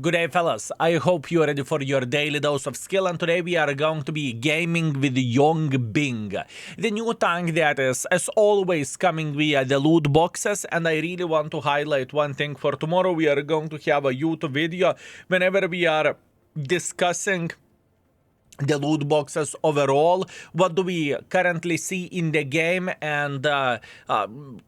Good day, fellas. I hope you are ready for your daily dose of skill, and today we are going to be gaming with Yong, the new tank that is, as always, coming via the loot boxes. And I really want to highlight one thing. For tomorrow, we are going to have a YouTube video whenever we are discussing the loot boxes overall. What do we currently see in the game, and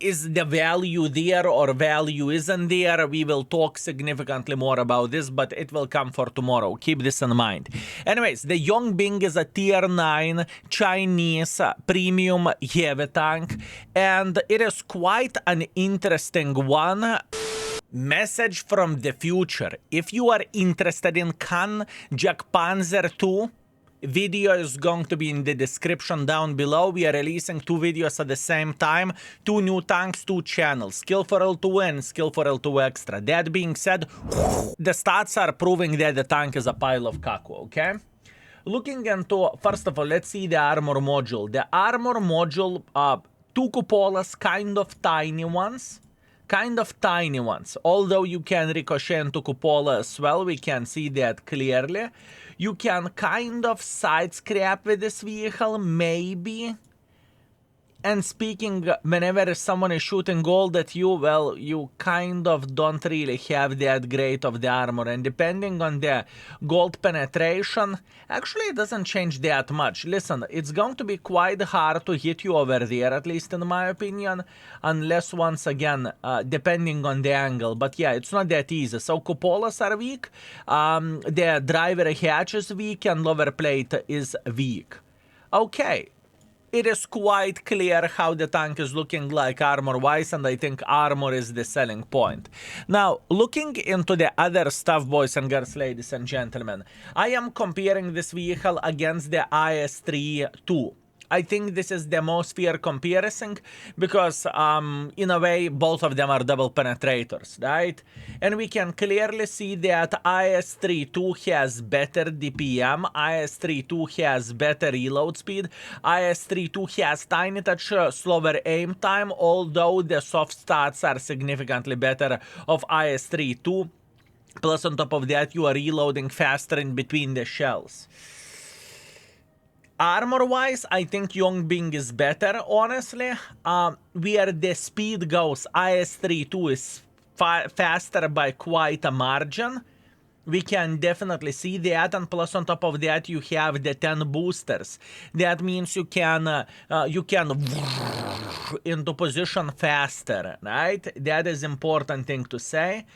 is the value there or value isn't there? We will talk significantly more about this, but it will come for tomorrow. Keep this in mind. Anyways, the Yong is a tier 9 Chinese premium heavy tank, and it is quite an interesting one. Message from the future: if you are interested in Khan Jack Panzer 2, video is going to be in the description down below. We are releasing 2 videos at the same time. 2 new tanks, 2 channels. Skill for L2 and Skill for L2 Extra. That being said, the stats are proving that the tank is a pile of caco, okay? Looking into, first of all, let's see the armor module. The armor module, 2 cupolas, kind of tiny ones. Although you can ricochet into cupola as well, we can see that clearly. You can kind of side scrap with this vehicle, maybe. And speaking, whenever someone is shooting gold at you, well, you kind of don't really have that great of the armor. And depending on the gold penetration, actually it doesn't change that much. Listen, it's going to be quite hard to hit you over there, at least in my opinion, unless, once again, depending on the angle. But yeah, it's not that easy. So cupolas are weak, the driver hatch is weak, and lower plate is weak. Okay. It is quite clear how the tank is looking like armor-wise, and I think armor is the selling point. Now, looking into the other stuff, boys and girls, ladies and gentlemen, I am comparing this vehicle against the IS-3-2. I think this is the most fair comparison because, in a way, both of them are double penetrators, right? And we can clearly see that IS-3-2 has better DPM, IS-3-2 has better reload speed, IS-3-2 has tiny touch slower aim time, although the soft stats are significantly better of IS-3-2. Plus, on top of that, you are reloading faster in between the shells. Armor-wise, I think Yong is better, honestly. Where the speed goes, IS-3-2 is faster by quite a margin. We can definitely see that, and plus on top of that, you have the 10 boosters. That means you can into position faster, right? That is important thing to say.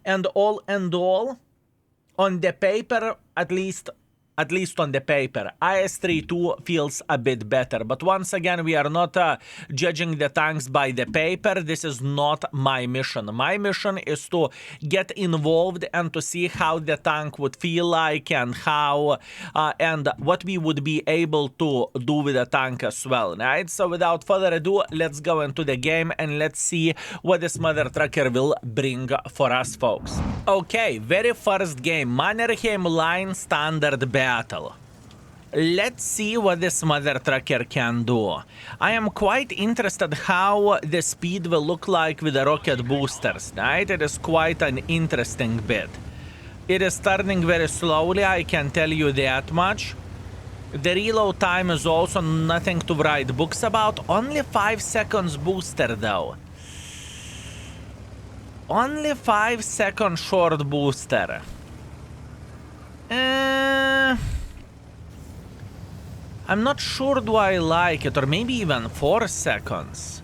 And all, on the paper, at least on the paper, IS-3-2 feels a bit better. But once again, we are not judging the tanks by the paper. This is not my mission. My mission is to get involved and to see how the tank would feel like, and how and what we would be able to do with the tank as well, right? So without further ado, let's go into the game and let's see what this mother trucker will bring for us, folks. Okay, very first game, Mannerheim Line standard battle. Let's see what this mother trucker can do. I am quite interested how the speed will look like with the rocket boosters, right? It is quite an interesting bit. It is turning very slowly, I can tell you that much. The reload time is also nothing to write books about. Only 5 seconds booster though. Only 5 second short booster. I'm not sure do I like it, or maybe even 4 seconds.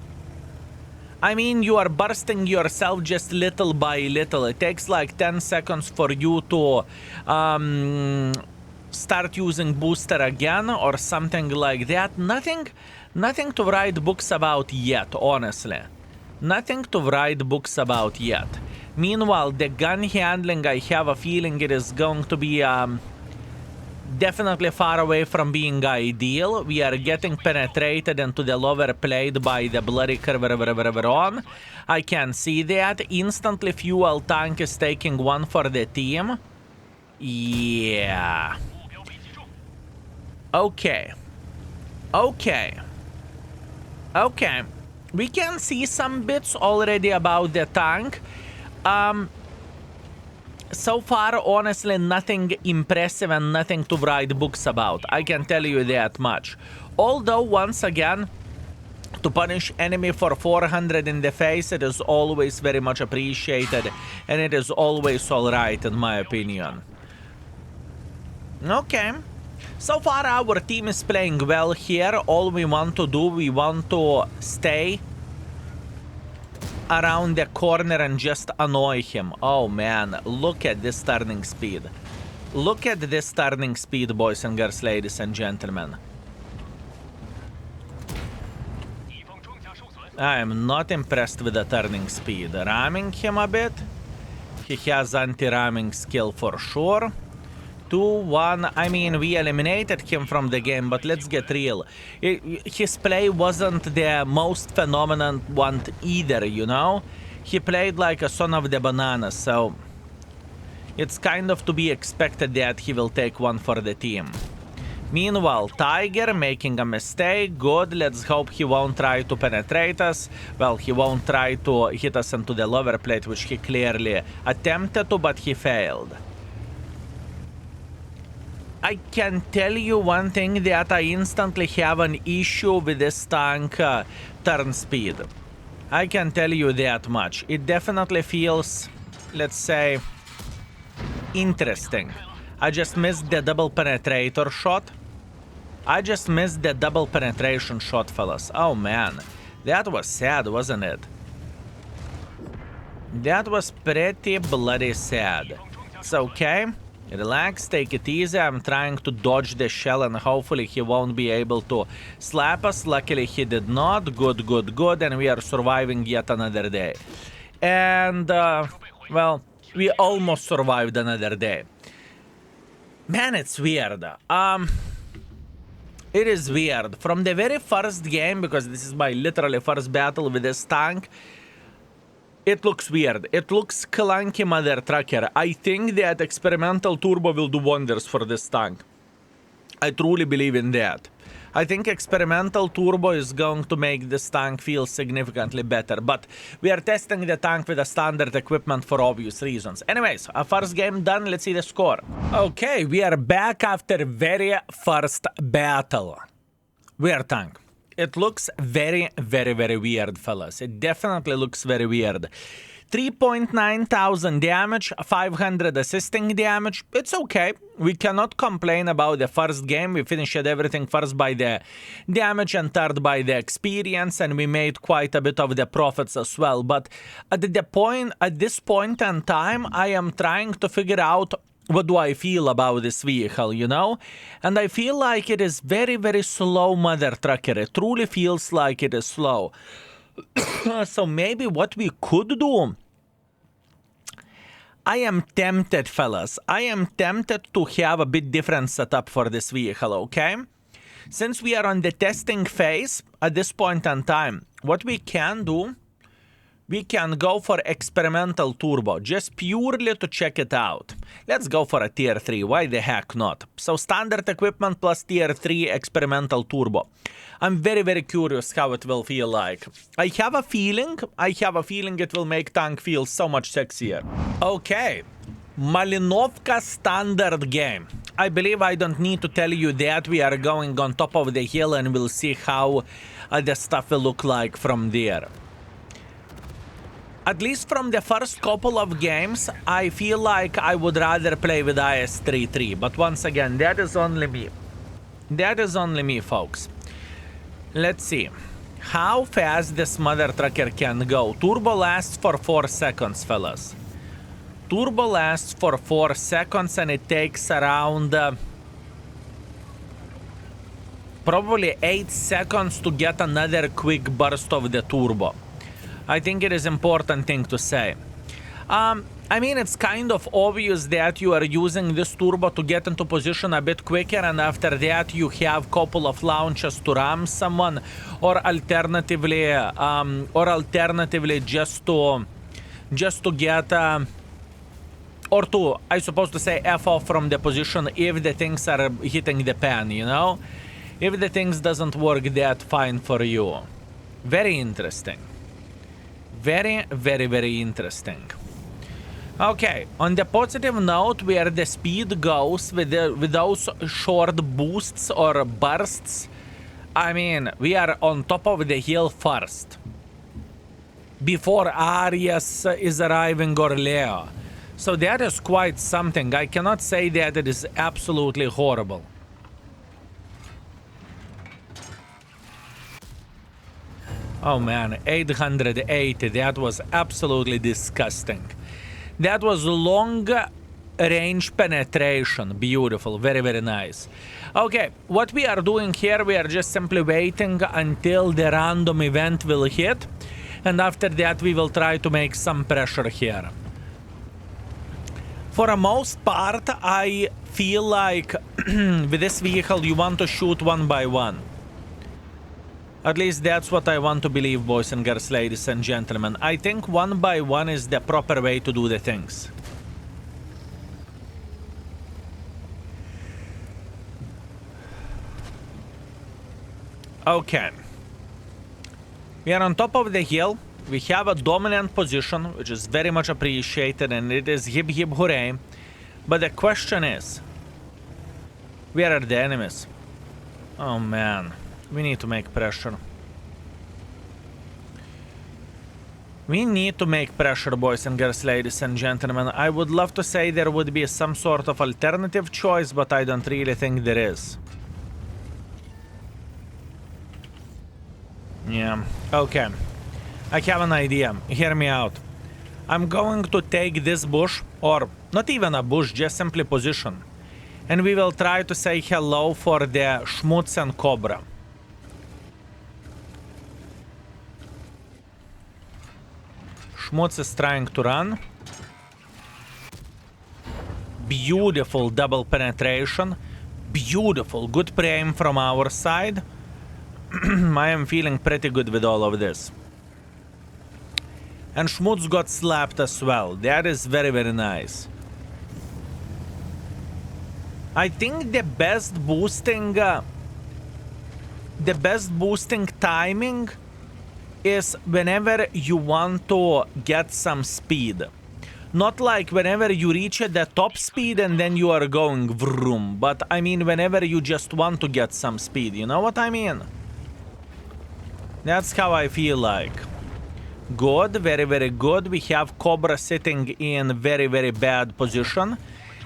I mean, you are bursting yourself just little by little. It takes like 10 seconds for you to start using booster again or something like that. Nothing to write books about yet, honestly. Nothing to write books about yet. Meanwhile, the gun handling, I have a feeling it is going to be definitely far away from being ideal. We are getting penetrated into the lower plate by the bloody on. I can see that. Instantly fuel tank is taking one for the team. Yeah. Okay. We can see some bits already about the tank. So far, honestly, nothing impressive and nothing to write books about. I can tell you that much. Although, once again, to punish enemy for 400 in the face, it is always very much appreciated, and it is always alright, in my opinion. Okay. So far, our team is playing well here. All we want to do, we want to stay around the corner and just annoy him. Oh man, look at this turning speed. Look at this turning speed, boys and girls, ladies and gentlemen. I am not impressed with the turning speed. Ramming him a bit. He has anti-ramming skill for sure. 2-1. I mean, we eliminated him from the game, but let's get real. His play wasn't the most phenomenal one either, you know? He played like a son of the banana, so it's kind of to be expected that he will take one for the team. Meanwhile, Tiger making a mistake. Good, let's hope he won't try to penetrate us. Well, he won't try to hit us into the lower plate, which he clearly attempted to, but he failed. I can tell you one thing, that I instantly have an issue with this tank turn speed. I can tell you that much. It definitely feels, let's say, interesting. I just missed the double penetrator shot. I just missed the double penetration shot, fellas. Oh man, that was sad, wasn't it? That was pretty bloody sad. It's okay. Relax, take it easy. I'm trying to dodge the shell and hopefully he won't be able to slap us. Luckily he did not. Good, good, good. And we are surviving yet another day. And, well, we almost survived another day. Man, it's weird. It is weird. From the very first game, because this is my literally first battle with this tank, it looks weird. It looks clunky, mother trucker. I think that experimental turbo will do wonders for this tank. I truly believe in that. I think experimental turbo is going to make this tank feel significantly better. But we are testing the tank with a standard equipment for obvious reasons. Anyways, our first game done. Let's see the score. Okay, we are back after very first battle. Weird tank. It looks very, very, very weird, fellas. It definitely looks very weird. 3,900 damage, 500 assisting damage. It's okay. We cannot complain about the first game. We finished everything first by the damage and third by the experience, and we made quite a bit of the profits as well. But at this point in time, I am trying to figure out what do I feel about this vehicle, you know? And I feel like it is very, very slow, mother trucker. It truly feels like it is slow. So maybe what we could do... I am tempted, fellas. I am tempted to have a bit different setup for this vehicle, okay? Since we are on the testing phase at this point in time, what we can do... we can go for experimental turbo, just purely to check it out. Let's go for a tier 3, why the heck not? So standard equipment plus tier 3 experimental turbo. I'm very, very curious how it will feel like. I have a feeling it will make tank feel so much sexier. Okay, Malinovka standard game. I believe I don't need to tell you that. We are going on top of the hill and we'll see how the stuff will look like from there. At least from the first couple of games, I feel like I would rather play with IS-33. But once again, that is only me. That is only me, folks. Let's see. How fast this mother trucker can go. Turbo lasts for 4 seconds, fellas. Turbo lasts for 4 seconds and it takes around... probably 8 seconds to get another quick burst of the turbo. I think it is important thing to say. I mean, it's kind of obvious that you are using this turbo to get into position a bit quicker, and after that you have couple of launches to ram someone, or alternatively just to get or to, I suppose to say, F off from the position if the things are hitting the pan, you know? If the things doesn't work that fine for you. Very interesting. Very, very, very interesting. Okay, on the positive note, where the speed goes with those short boosts or bursts, I mean, we are on top of the hill first. Before Arias is arriving or Leo. So that is quite something. I cannot say that it is absolutely horrible. Oh man, 880, that was absolutely disgusting. That was long range penetration. Beautiful, very, very nice. Okay, what we are doing here, we are just simply waiting until the random event will hit. And after that, we will try to make some pressure here. For the most part, I feel like with this vehicle, you want to shoot one by one. At least that's what I want to believe, boys and girls, ladies and gentlemen. I think one by one is the proper way to do the things. Okay. We are on top of the hill. We have a dominant position, which is very much appreciated, and it is hip hip hooray. But the question is, where are the enemies? Oh man. We need to make pressure. We need to make pressure, boys and girls, ladies and gentlemen. I would love to say there would be some sort of alternative choice, but I don't really think there is. Yeah, okay. I have an idea. Hear me out. I'm going to take this bush, or not even a bush, just simply position. And we will try to say hello for the Schmutz and Cobra. Schmutz is trying to run. Beautiful double penetration. Beautiful. Good pre-aim from our side. I am feeling pretty good with all of this. And Schmutz got slapped as well. That is very, very nice. I think the best boosting timing is whenever you want to get some speed. Not like whenever you reach the top speed and then you are going vroom. But I mean whenever you just want to get some speed. You know what I mean? That's how I feel like. Good, very, very good. We have Cobra sitting in very, very bad position.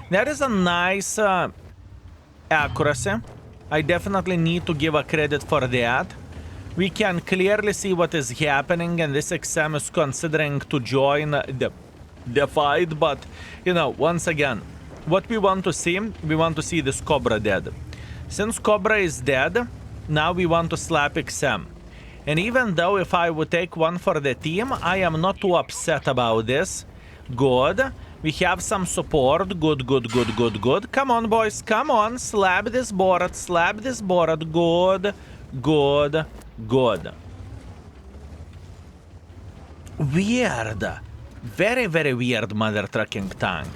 That is a nice accuracy. I definitely need to give a credit for that. We can clearly see what is happening, and this XM is considering to join the fight, but, you know, once again, what we want to see this Cobra dead. Since Cobra is dead, now we want to slap XM. And even though if I would take one for the team, I am not too upset about this. Good. We have some support. Good, good, good, good, good. Come on, boys. Come on. Slap this board. Slap this board. Good, good, good. Weird. Very, very weird mother trucking tank.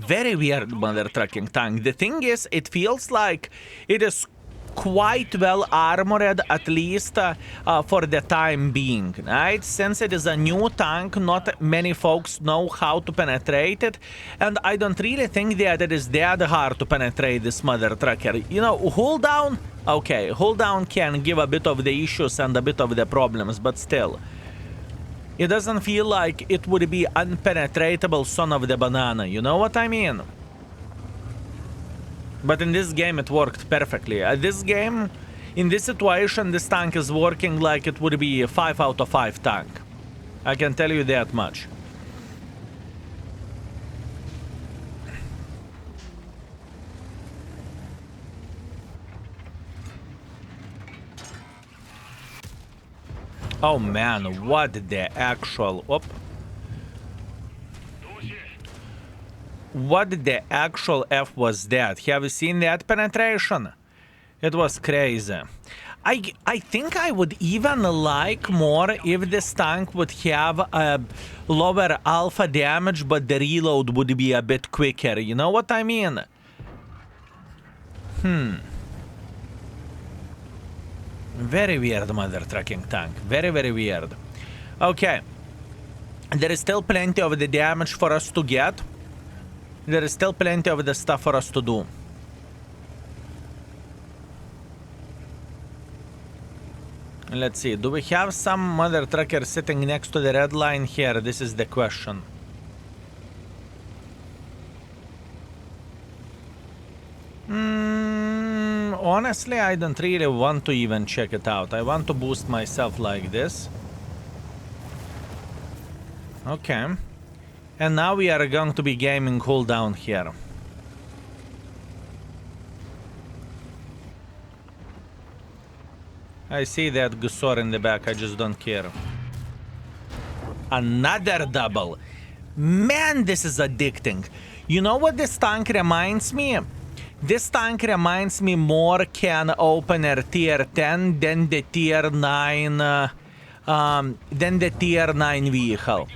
Very weird mother trucking tank. The thing is, it feels like it is quite well armored, at least for the time being, right? Since it is a new tank, not many folks know how to penetrate it, and I don't really think that it is that hard to penetrate this mother trucker. You know, hold down, okay, hold down can give a bit of the issues and a bit of the problems, but still, it doesn't feel like it would be unpenetratable son of the banana, you know what I mean? But in this game, it worked perfectly. This game, in this situation, this tank is working like it would be a 5 out of 5 tank. I can tell you that much. Oh man, what the actual... Op. What the actual F was that? Have you seen that penetration? It was crazy. I think I would even like more if this tank would have a lower alpha damage, but the reload would be a bit quicker. You know what I mean? Very weird mother trucking tank. Very, very weird. Okay. There is still plenty of the damage for us to get. There is still plenty of the stuff for us to do. Let's see, do we have some mother trucker sitting next to the red line here? This is the question. Honestly, I don't really want to even check it out. I want to boost myself like this. Okay. And now we are going to be gaming cooldown here. I see that Gusor in the back, I just don't care. Another double. Man, this is addicting. You know what this tank reminds me? This tank reminds me more can opener tier 10 than the tier 9 vehicle.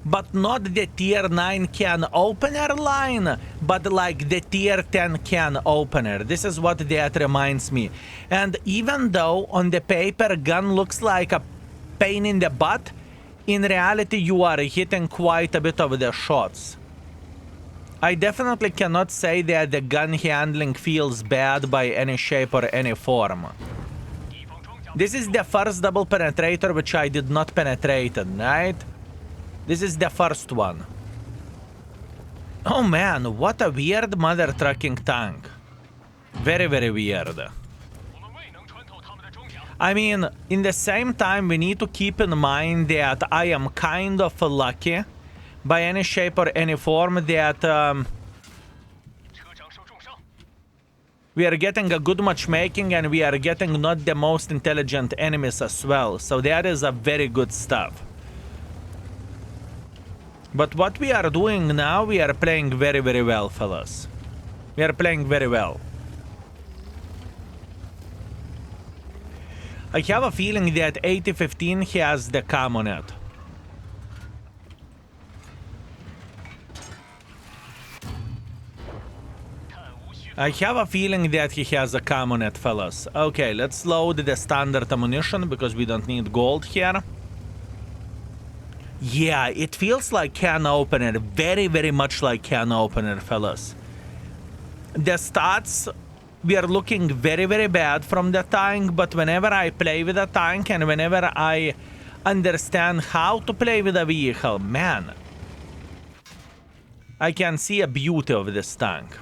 But not the tier 9 can opener line, but like the tier 10 can opener. This is what that reminds me. And even though on the paper gun looks like a pain in the butt, in reality you are hitting quite a bit of the shots. I definitely cannot say that the gun handling feels bad by any shape or any form. This is the first double penetrator which I did not penetrate, right? This is the first one. Oh man, what a weird mother trucking tank. Very, very weird. I mean, in the same time, we need to keep in mind that I am kind of lucky by any shape or any form that we are getting a good matchmaking and we are getting not the most intelligent enemies as well. So that is a very good stuff. But what we are doing now, we are playing very, very well, fellas. We are playing very well. I have a feeling that 8015 has the cam on it. I have a feeling that he has a cam on it, fellas. Okay, let's load the standard ammunition because we don't need gold here. Yeah, it feels like can opener. Very, very much like can opener, fellas. The stats, we are looking very, very bad from the tank, but whenever I play with a tank and whenever I understand how to play with a vehicle, man, I can see a beauty of this tank.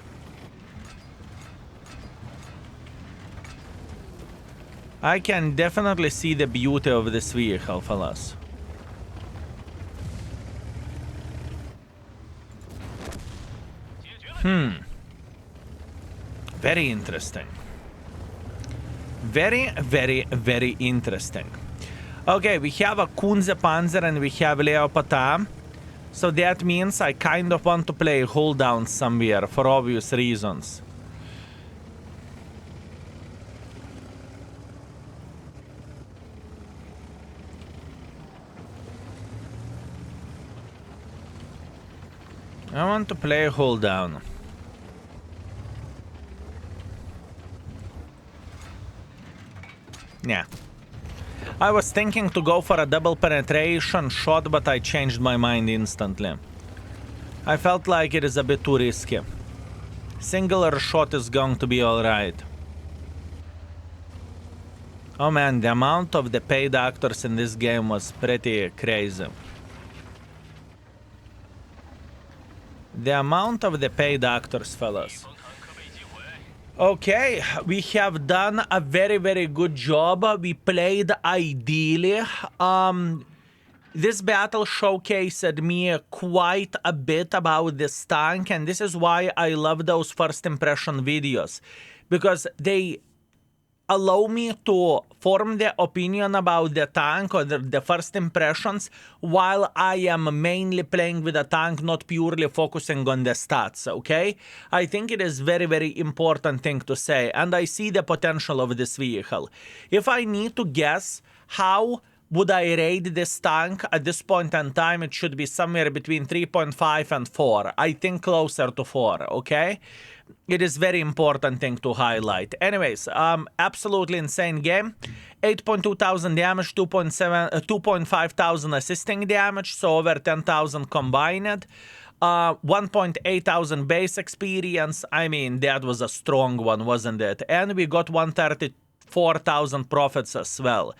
I can definitely see the beauty of this vehicle, fellas. Very interesting. Very, very, very interesting. Okay, we have a Kunze Panzer and we have Leopata. So that means I kind of want to play hold down somewhere for obvious reasons. I want to play hold down. Yeah. I was thinking to go for a double penetration shot, but I changed my mind instantly. I felt like it is a bit too risky. Singular shot is going to be alright. Oh man, the amount of the paid actors in this game was pretty crazy. The amount of the paid actors, fellas. Okay, we have done a very, very good job. We played ideally. This battle showcased me quite a bit about this tank, and this is why I love those first impression videos, because they allow me to form the opinion about the tank or the first impressions while I am mainly playing with the tank, not purely focusing on the stats, okay? I think it is very, very important thing to say, and I see the potential of this vehicle. If I need to guess how Would I raid this tank? At this point in time, it should be somewhere between 3.5 and 4. I think closer to 4, okay? It is very important thing to highlight. Anyways, absolutely insane game. 8.2 thousand damage, 2.5 thousand assisting damage, so over 10,000 combined. 1.8 thousand base experience. I mean, that was a strong one, wasn't it? And we got 134,000 profits as well.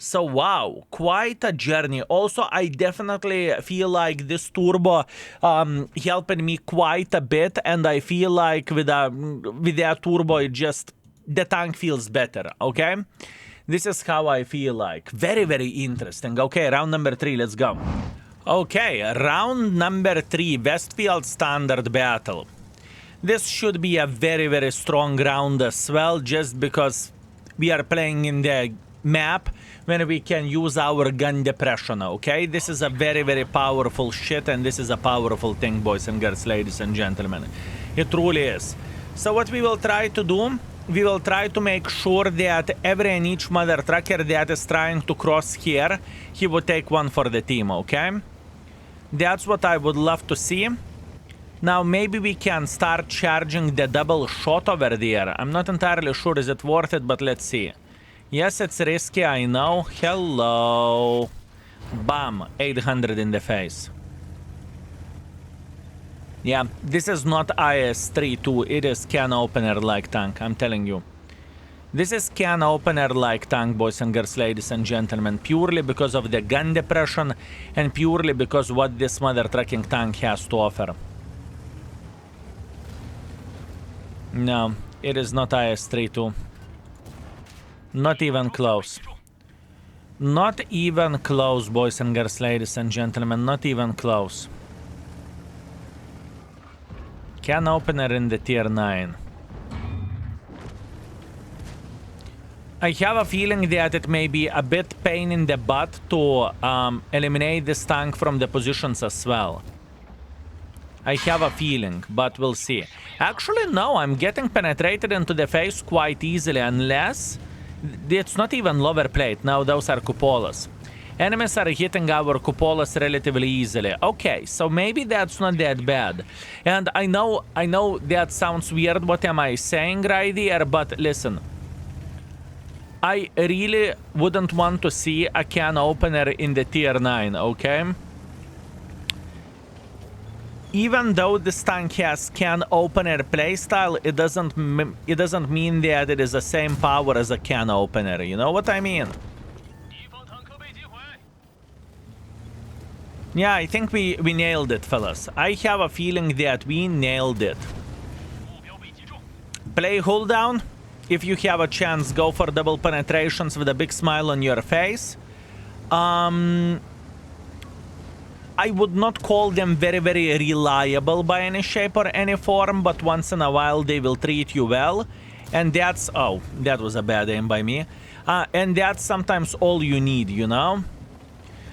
So wow, quite a journey. Also, I definitely feel like this turbo helping me quite a bit, and I feel like with that turbo, the tank feels better, okay? This is how I feel like. Very, very interesting. Okay, round number 3, let's go. Okay, round number 3, Westfield standard battle. This should be a very, very strong round as well, just because we are playing in the map when we can use our gun depression, okay? This is a very, very powerful shit, and this is a powerful thing, boys and girls, ladies and gentlemen. It truly is. So what we will try to do, we will try to make sure that every and each mother trucker that is trying to cross here, he will take one for the team, okay? That's what I would love to see. Now, maybe we can start charging the double shot over there. I'm not entirely sure is it worth it, but let's see. Yes, it's risky, I know. Hello. Bam. 800 in the face. Yeah, this is not IS-32. It is can opener-like tank, I'm telling you. This is can opener-like tank, boys and girls, ladies and gentlemen, purely because of the gun depression and purely because what this mother trucking tank has to offer. No, it is not IS-32. Not even close. Not even close, boys and girls, ladies and gentlemen. Not even close. Can opener in the tier 9. I have a feeling that it may be a bit pain in the butt to eliminate this tank from the positions as well. I have a feeling, but we'll see. Actually, no, I'm getting penetrated into the face quite easily, unless... It's not even lower plate. Now those are cupolas. Enemies are hitting our cupolas relatively easily. Okay, so maybe that's not that bad. And I know that sounds weird, what am I saying right here, but listen. I really wouldn't want to see a can opener in the tier 9, okay? Even though this tank has can opener playstyle, it doesn't mean that it is the same power as a can opener. You know what I mean? Yeah, I think we nailed it, fellas. I have a feeling that we nailed it. Play hold down. If you have a chance, go for double penetrations with a big smile on your face. I would not call them very, very reliable by any shape or any form, but once in a while they will treat you well. And that's... Oh, that was a bad aim by me. And that's sometimes all you need, you know?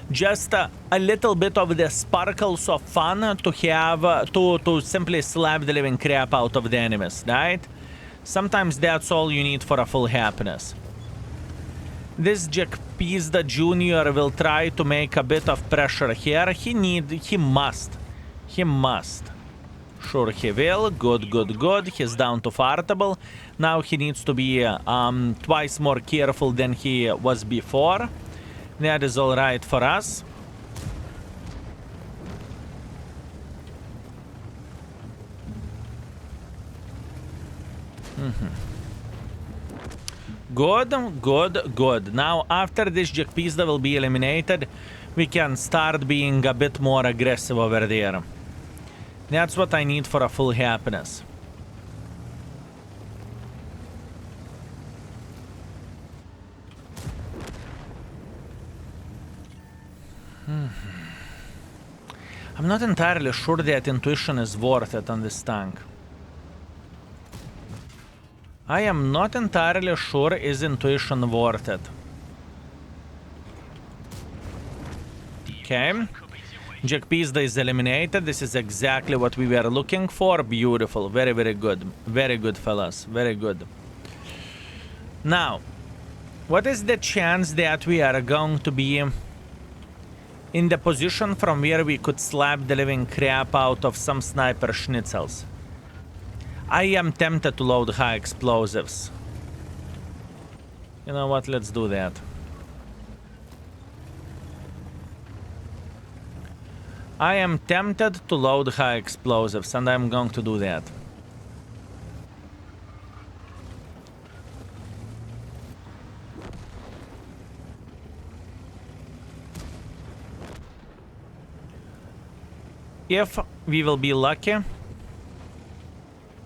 Just a little bit of the sparkles of fun to have... to simply slap the living crap out of the enemies, right? Sometimes that's all you need for a full happiness. This Jack Pizda Jr. will try to make a bit of pressure here. He must. Sure he will. Good, good, good. He's down to fartable. Now he needs to be twice more careful than he was before. That is all right for us. Good, good, good. Now, after this Jack Pizda will be eliminated, we can start being a bit more aggressive over there. That's what I need for a full happiness. I'm not entirely sure that intuition is worth it on this tank. I am not entirely sure is intuition worth it. Okay. Jack Pizda is eliminated. This is exactly what we were looking for. Beautiful. Very, very good. Very good, fellas. Very good. Now, What is the chance that we are going to be in the position from where we could slap the living crap out of some sniper schnitzels? I am tempted to load high explosives. You know what? Let's do that. I am tempted to load high explosives, and I'm going to do that. If we will be lucky,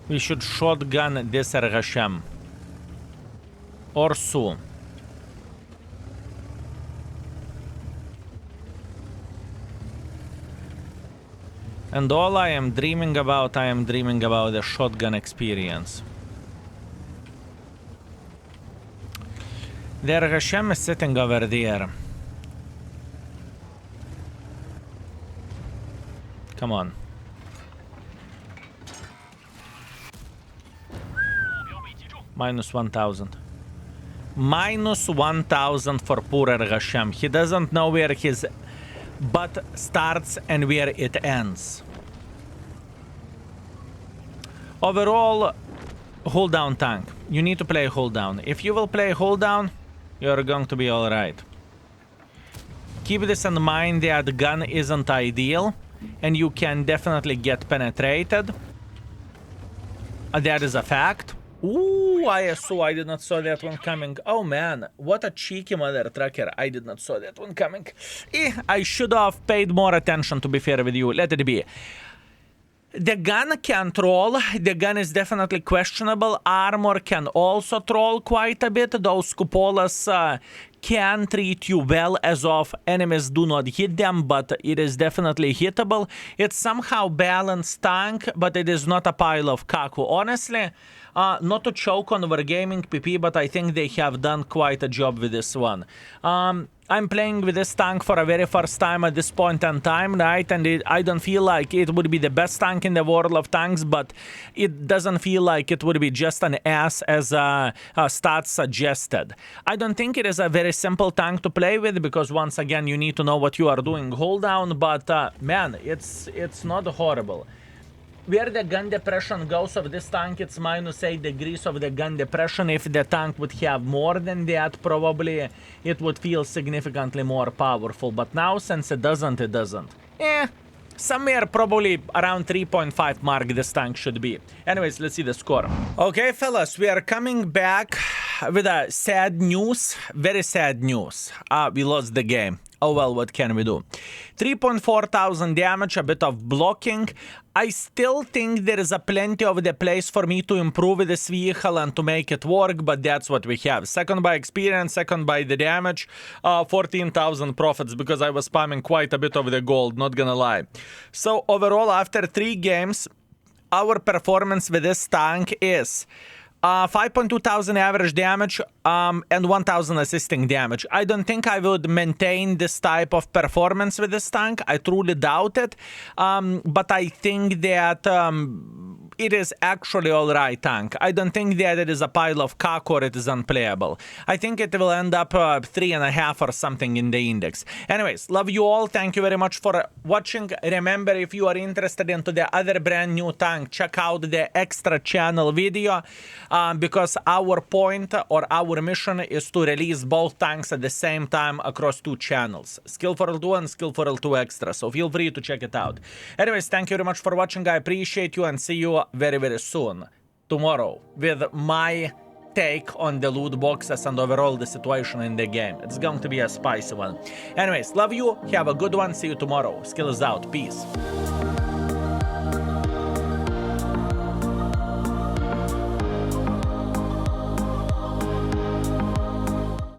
we should shotgun this Hashem. Or so. And all I am dreaming about the shotgun experience. The Hashem is sitting over there. Come on. Minus 1,000. Minus 1,000 for poor Hashem. He doesn't know where his butt starts and where it ends. Overall, hold down tank. You need to play hold down. If you will play hold down, you're going to be alright. Keep this in mind that the gun isn't ideal and you can definitely get penetrated. That is a fact. Ooh, ISO, I did not saw that one coming. Oh man, what a cheeky mother trucker. I did not saw that one coming. I should have paid more attention, to be fair with you. Let it be. The gun can troll. The gun is definitely questionable. Armor can also troll quite a bit. Those cupolas can treat you well as of enemies do not hit them, but it is definitely hittable. It's somehow balanced tank, but it is not a pile of kaku. Honestly, not to choke on Wargaming PP, but I think they have done quite a job with this one. I'm playing with this tank for a very first time at this point in time, right? And I don't feel like it would be the best tank in the world of tanks, but it doesn't feel like it would be just an ass as stats suggested. I don't think it is a very simple tank to play with because once again you need to know what you are doing hold down, but man, it's not horrible. Where the gun depression goes of this tank, it's minus 8 degrees of the gun depression. If the tank would have more than that, probably it would feel significantly more powerful. But now, since it doesn't, somewhere probably around 3.5 mark this tank should be. Anyways, let's see the score. Okay, fellas, we are coming back with a sad news, very sad news. We lost the game. Oh well, what can we do? 3,400 damage, a bit of blocking. I still think there is a plenty of the place for me to improve this vehicle and to make it work, but that's what we have. Second by experience, second by the damage, 14,000 profits because I was spamming quite a bit of the gold, not gonna lie. So overall, after 3 games, our performance with this tank is 5.2 thousand average damage and 1,000 assisting damage. I don't think I would maintain this type of performance with this tank. I truly doubt it. But I think that it is actually alright tank. I don't think that it is a pile of cock or it is unplayable. I think it will end up 3.5 or something in the index. Anyways, love you all. Thank you very much for watching. Remember, if you are interested into the other brand new tank, check out the extra channel video because our point or our mission is to release both tanks at the same time across 2 channels. Skillful 2 and Skillful 2 Extra. So feel free to check it out. Anyways, thank you very much for watching. I appreciate you and see you very, very soon. Tomorrow with my take on the loot boxes and overall the situation in the game. It's going to be a spicy one. Anyways, love you. Have a good one. See you tomorrow. Skill is out. Peace.